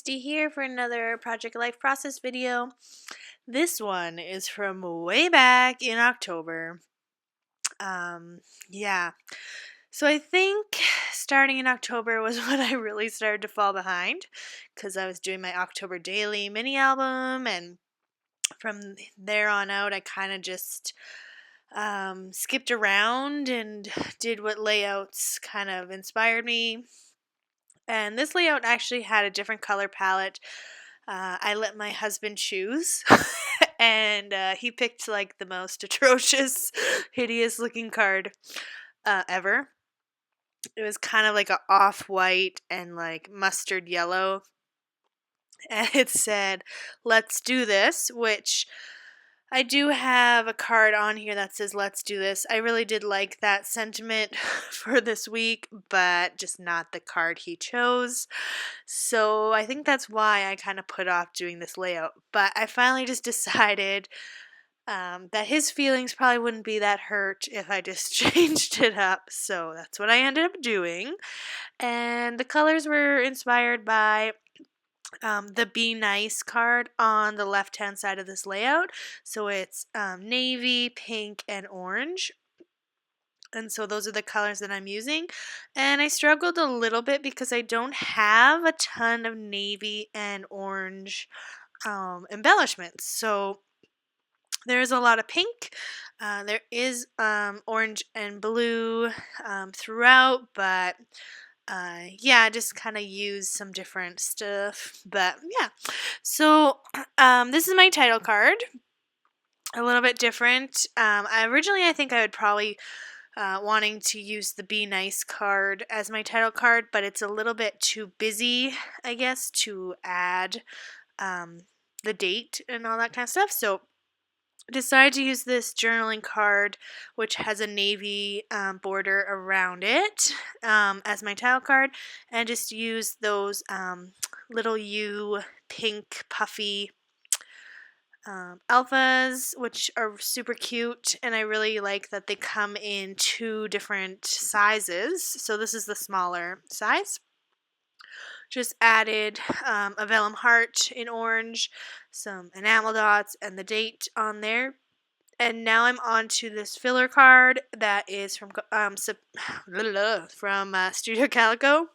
Christy here for another Project Life Process video. This one is from way back in October. Yeah. So I think starting in October was when I really started to fall behind because I was doing my October daily mini album, and from there on out I kind of just skipped around and did what layouts kind of inspired me. And this layout actually had a different color palette. I let my husband choose, and he picked like the most atrocious, hideous looking card ever. It was kind of like a off-white and like mustard yellow, and it said, "Let's do this," which I do have a card on here that says "Let's do this." I really did like that sentiment for this week, but just not the card he chose. So I think that's why I kind of put off doing this layout. But I finally just decided that his feelings probably wouldn't be that hurt if I just changed it up. So that's what I ended up doing. And the colors were inspired by the Be Nice card on the left hand side of this layout. So it's navy, pink, and orange. And so those are the colors that I'm using. And I struggled a little bit because I don't have a ton of navy and orange embellishments. So there's a lot of pink. There is orange and blue throughout, but yeah, just kind of use some different stuff. But yeah, so this is my title card. A little bit different. I think I would probably wanting to use the Be Nice card as my title card, but it's a little bit too busy, I guess, to add the date and all that kind of stuff. So decided to use this journaling card, which has a navy border around it, as my title card, and just use those little U pink puffy alphas, which are super cute, and I really like that they come in two different sizes. So this is the smaller size. Just added a vellum heart in orange, some enamel dots, and the date on there. And now I'm on to this filler card that is from Studio Calico.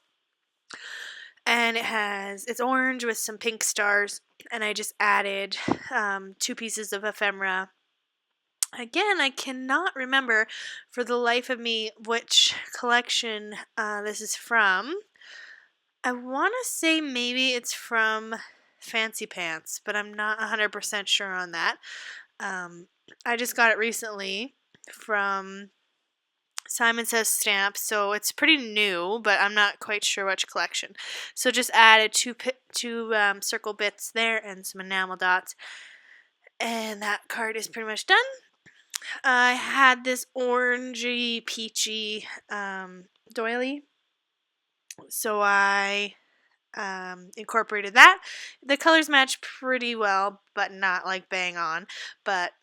And it's orange with some pink stars, and I just added 2 pieces of ephemera. Again, I cannot remember for the life of me which collection this is from. I want to say maybe it's from Fancy Pants, but I'm not 100% sure on that. I just got it recently from Simon Says Stamps, so it's pretty new, but I'm not quite sure which collection. So just added two circle bits there and some enamel dots, and that card is pretty much done. I had this orangey, peachy doily, so I incorporated that. The colors match pretty well, but not like bang on. But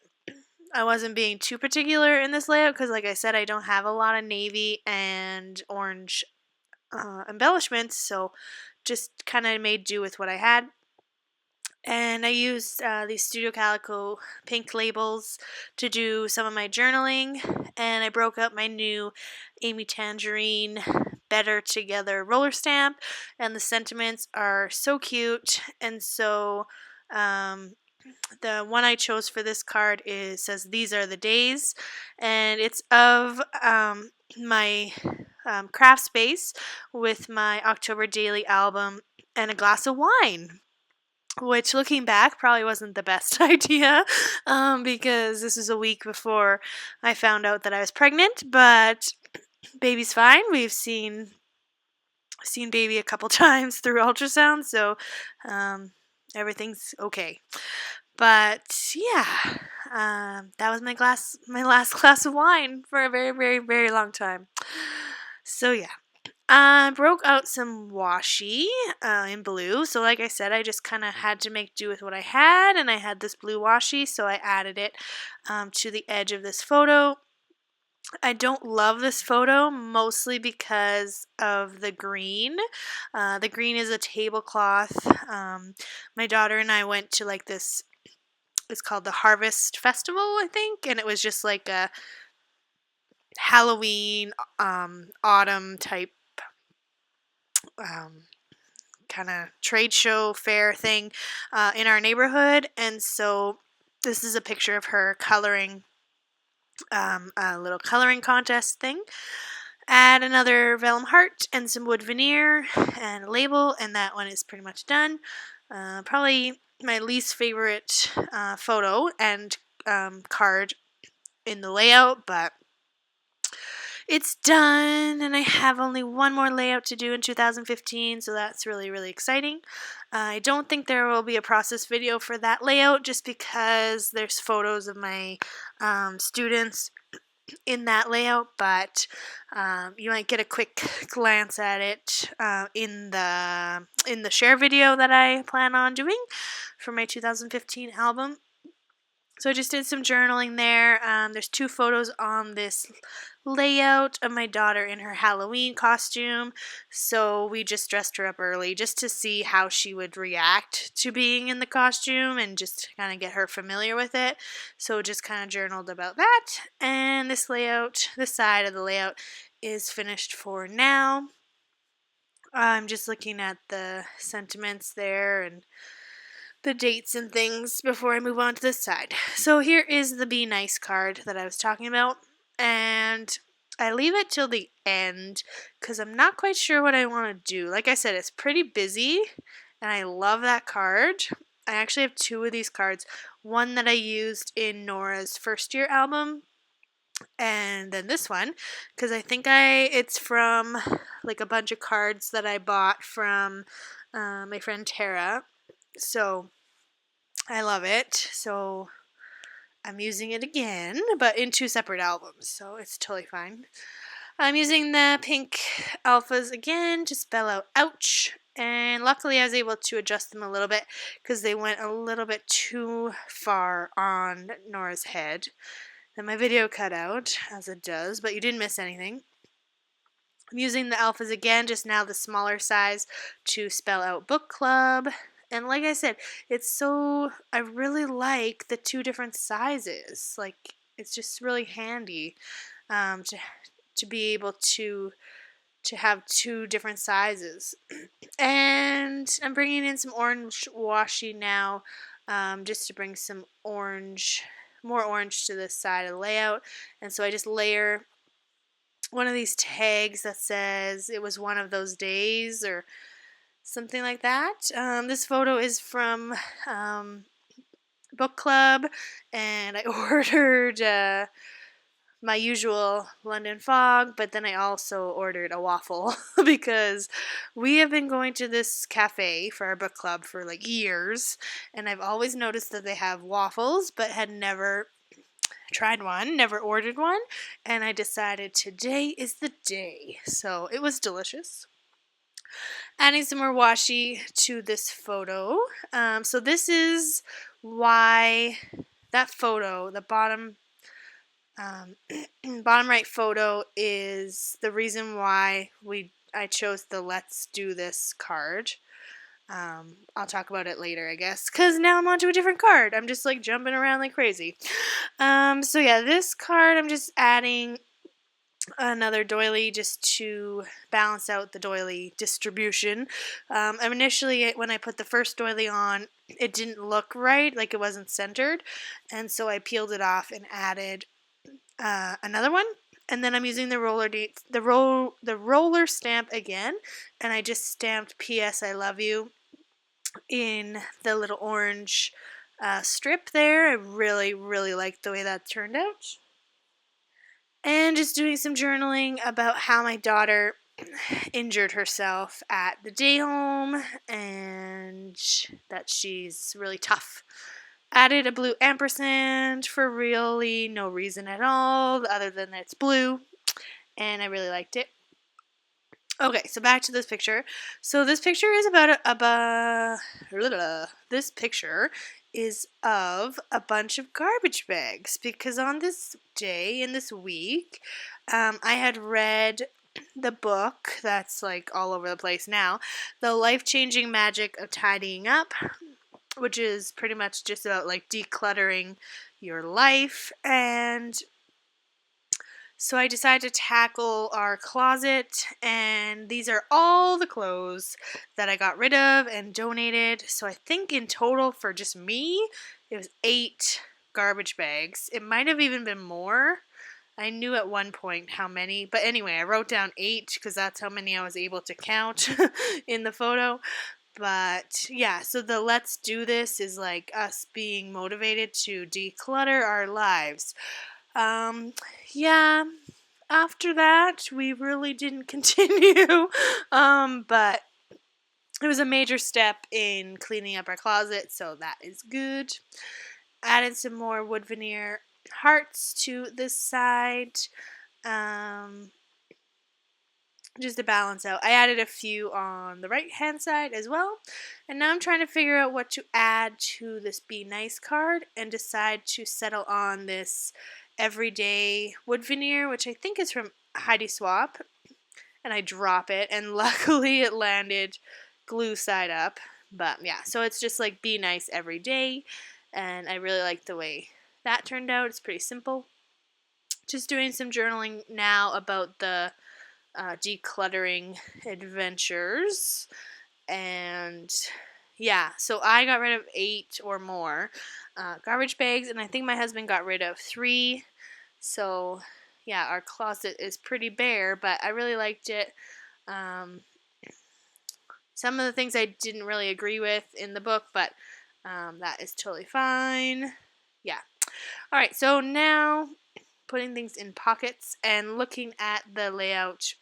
I wasn't being too particular in this layout because, like I said, I don't have a lot of navy and orange embellishments, so just kind of made do with what I had. And I used these Studio Calico pink labels to do some of my journaling, and I broke out my new Amy Tangerine Better Together roller stamp, and the sentiments are so cute. And so the one I chose for this card says "These are the days," and it's of my craft space with my October daily album and a glass of wine. Which, looking back, probably wasn't the best idea, because this is a week before I found out that I was pregnant. But baby's fine. We've seen baby a couple times through ultrasound, so everything's okay. But yeah, that was my last glass of wine for a very, very, very long time. So yeah. I broke out some washi in blue. So like I said, I just kind of had to make do with what I had, and I had this blue washi, so I added it to the edge of this photo. I don't love this photo, mostly because of the green. The green is a tablecloth. My daughter and I went to like this, it's called the Harvest Festival, I think, and it was just like a Halloween, autumn type um, kind of trade show fair thing in our neighborhood. And so this is a picture of her coloring, a little coloring contest thing. Add another vellum heart and some wood veneer and a label, and that one is pretty much done. Probably my least favorite photo and card in the layout, but it's done, and I have only one more layout to do in 2015, so that's really, really exciting. I don't think there will be a process video for that layout just because there's photos of my students in that layout, but you might get a quick glance at it in the share video that I plan on doing for my 2015 album. So I just did some journaling there. There's 2 photos on this layout of my daughter in her Halloween costume. So we just dressed her up early just to see how she would react to being in the costume and just kind of get her familiar with it. So just kind of journaled about that. And this layout, this side of the layout is finished for now. I'm just looking at the sentiments there and the dates and things before I move on to this side. So here is the Be Nice card that I was talking about, and I leave it till the end because I'm not quite sure what I want to do. Like I said, it's pretty busy, and I love that card. I actually have 2 of these cards, one that I used in Nora's first year album, and then this one, because I think it's from like a bunch of cards that I bought from my friend Tara. So I love it. So I'm using it again, but in 2 separate albums, so it's totally fine. I'm using the pink alphas again to spell out ouch, and luckily I was able to adjust them a little bit because they went a little bit too far on Nora's head. Then my video cut out, as it does, but you didn't miss anything. I'm using the alphas again, just now the smaller size, to spell out book club. And like I said, I really like the 2 different sizes. Like, it's just really handy to be able to have 2 different sizes. And I'm bringing in some orange washi now, just to bring some more orange to this side of the layout. And so I just layer one of these tags that says it was one of those days or something like that. This photo is from book club, and I ordered my usual London fog, but then I also ordered a waffle because we have been going to this cafe for our book club for like years, and I've always noticed that they have waffles, but had never tried one, never ordered one, and I decided today is the day. So it was delicious. Adding some more washi to this photo. So this is why that photo, the bottom bottom right photo, is the reason why I chose the Let's Do This card. I'll talk about it later, I guess, because now I'm on to a different card. I'm just like jumping around like crazy. So yeah, this card I'm just adding another doily just to balance out the doily distribution. Initially, when I put the first doily on, it didn't look right, like it wasn't centered, and so I peeled it off and added another one. And then I'm using the roller stamp again, and I just stamped P.S. I love you in the little orange strip there. I really, really like the way that turned out. And just doing some journaling about how my daughter injured herself at the day home and that she's really tough. Added a blue ampersand for really no reason at all other than that it's blue, and I really liked it. Okay, so back to this picture. So this picture is this picture is of a bunch of garbage bags, because on this day in this week, I had read the book that's like all over the place now, The Life-Changing Magic of Tidying Up, which is pretty much just about like decluttering your life. And so I decided to tackle our closet, and these are all the clothes that I got rid of and donated. So I think in total for just me, it was 8 garbage bags. It might have even been more. I knew at one point how many, but anyway, I wrote down 8 because that's how many I was able to count in the photo. But yeah, so the let's do this is like us being motivated to declutter our lives. Um, yeah, after that, we really didn't continue. But it was a major step in cleaning up our closet, so that is good. Added some more wood veneer hearts to this side. Just to balance out. I added a few on the right hand side as well. And now I'm trying to figure out what to add to this Be Nice card and decide to settle on this everyday wood veneer, which I think is from Heidi Swapp. And I drop it, and luckily it landed glue side up. But yeah, so it's just like Be Nice every day. And I really like the way that turned out. It's pretty simple. Just doing some journaling now about the decluttering adventures. And yeah, so I got rid of 8 or more garbage bags, and I think my husband got rid of 3. So yeah, our closet is pretty bare, but I really liked it. Some of the things I didn't really agree with in the book, but that is totally fine. Yeah. All right, so now putting things in pockets and looking at the layout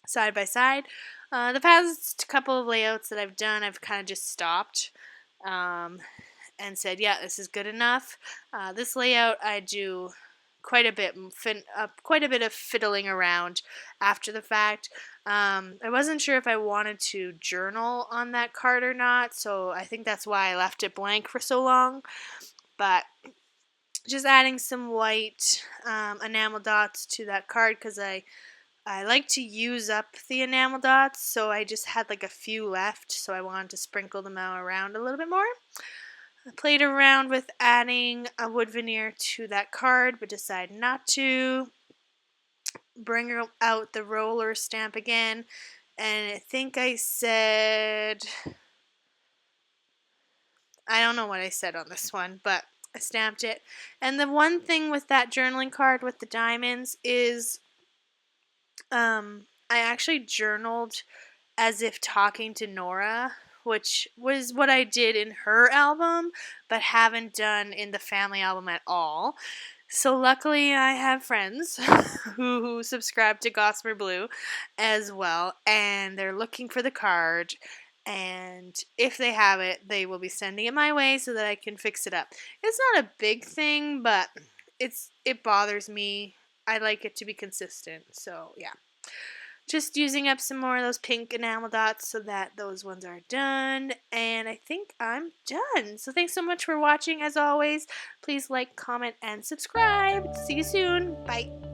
side by side. The past couple of layouts that I've done, I've kind of just stopped and said, yeah, this is good enough. This layout, I do quite a bit of fiddling around after the fact. I wasn't sure if I wanted to journal on that card or not, so I think that's why I left it blank for so long. But just adding some white enamel dots to that card, because I like to use up the enamel dots, so I just had like a few left, so I wanted to sprinkle them out around a little bit more. I played around with adding a wood veneer to that card, but decided not to. Bring out the roller stamp again, and I think I said, I don't know what I said on this one, but I stamped it. And the one thing with that journaling card with the diamonds is I actually journaled as if talking to Nora, which was what I did in her album, but haven't done in the family album at all. So luckily I have friends who subscribe to Gossamer Blue as well, and they're looking for the card, and if they have it, they will be sending it my way so that I can fix it up. It's not a big thing, but it bothers me. I like it to be consistent, so yeah. Just using up some more of those pink enamel dots so that those ones are done. And I think I'm done. So thanks so much for watching. As always, please like, comment, and subscribe. See you soon. Bye.